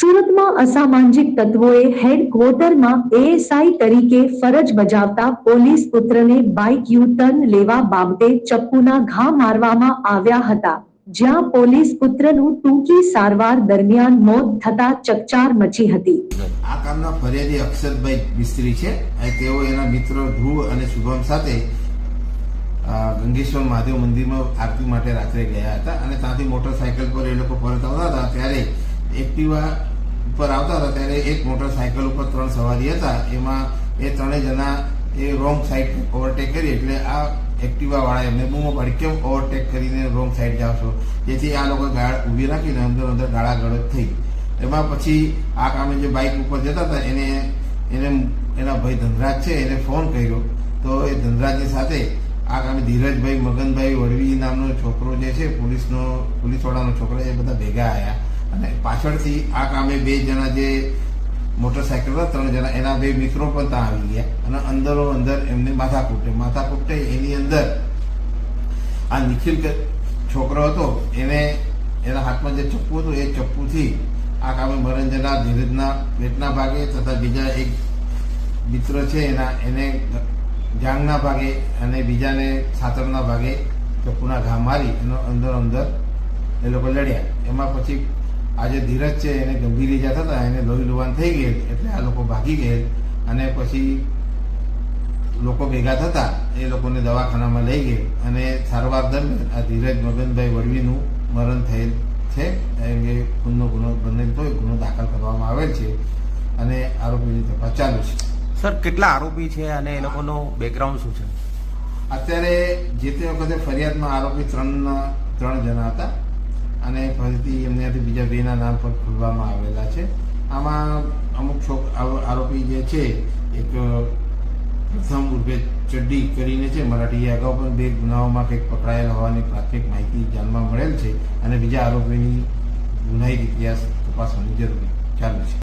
સુરતમાં અસામાજિક તત્વોએ હેડક્વાર્ટરમાં એએસઆઈ તરીકે ફરજ બજાવતા પોલીસ પુત્રને બાઇક યુ ટર્ન લેવા બાબતે ચપ્પુના ઘા મારવામાં આવ્યા હતા, જ્યાં પોલીસ પુત્રનું ટૂંકી સારવાર દરમિયાન મોત થતા ચકચાર મચી હતી. આ કામના ફરિયાદી અક્ષરભાઈ મિસ્ત્રી છે. તેઓ એના મિત્ર ધ્રુવ અને શુભમ સાથે ગંગેશ્વર મહાદેવ મંદિરમાં આરતી માટે રાત્રે ગયા હતા અને ત્યાંથી મોટરસાયકલ પર એ લોકો પરત આવતા હતા. ત્યારે એક્ટિવા ઉપર આવતા હતા ત્યારે એક મોટરસાયકલ ઉપર 3 સવારી હતા. એમાં એ 3 જણા એ રોંગ સાઈડ ઓવરટેક કરી, એટલે આ એક્ટિવા વાળા એમને બૂમો પાડી, કેમ ઓવરટેક કરીને રોંગ સાઈડ જાવ છો? જેથી આ લોકો ગાળ ઊભી રાખીને અંદર ગાળાગળત થઈ. એમાં પછી આ કામે જે બાઇક ઉપર જતા હતા એને એના ભાઈ ધનરાજ છે એને ફોન કર્યો. તો એ ધનરાજની સાથે આ કામે ધીરજભાઈ મગનભાઈ વડવી નામનો છોકરો જે છે પોલીસવાળાનો છોકરો, એ બધા ભેગા આવ્યા અને પાછળથી આ કામે 2 જણા જે મોટરસાયકલ પર 3 જણા એના 2 મિત્રો પણ ત્યાં આવી ગયા અને અંદર એમને માથાકૂટ એની અંદર આ નિખિલ છોકરો હતો એને એના હાથમાં જે ચપ્પુ હતું એ ચપ્પુથી આ કામે મરણ જનાર ધીરજના પેટના ભાગે તથા બીજા એક મિત્ર છે એને જાંગના ભાગે અને બીજાને છાતરના ભાગે ચપ્પુના ઘા મારી એનો અંદર એ લોકો લડ્યા. એમાં પછી આજે ધીરજ છે એને ગંભીર ઈજા થતા એને લોહી લુહાણ થઈ ગયેલ, એટલે આ લોકો ભાગી ગયેલ અને પછી લોકો ભેગા થતા એ લોકોને દવાખાનામાં લઈ ગયેલ અને સારવાર દરમિયાન આ ધીરજ મગનભાઈ વડવીનું મરણ થયેલ છે. એ ખૂનનો ગુનો બનેલ તો ગુનો દાખલ કરવામાં આવેલ છે અને આરોપીની તપાસ ચાલુ છે. સર, કેટલા આરોપી છે અને એ લોકોનો બેકગ્રાઉન્ડ શું છે? અત્યારે જે તે વખતે ફરિયાદમાં આરોપી 3 જણા હતા અને ફરીથી એમનાથી બીજા 2 ના નામ પર ખોલવામાં આવેલા છે. આમાં અમુક આરોપી જે છે, એક પ્રથમ ઉર્ફે ચડ્ડી કરીને છે મરાઠી, અગાઉ પણ 2 ગુનાઓમાં કંઈક પકડાયેલ હોવાની પ્રાથમિક માહિતી જાણવા મળેલ છે અને બીજા આરોપીની ગુનાહિત ઇતિહાસ તપાસવાની જરૂર ચાલુ છે.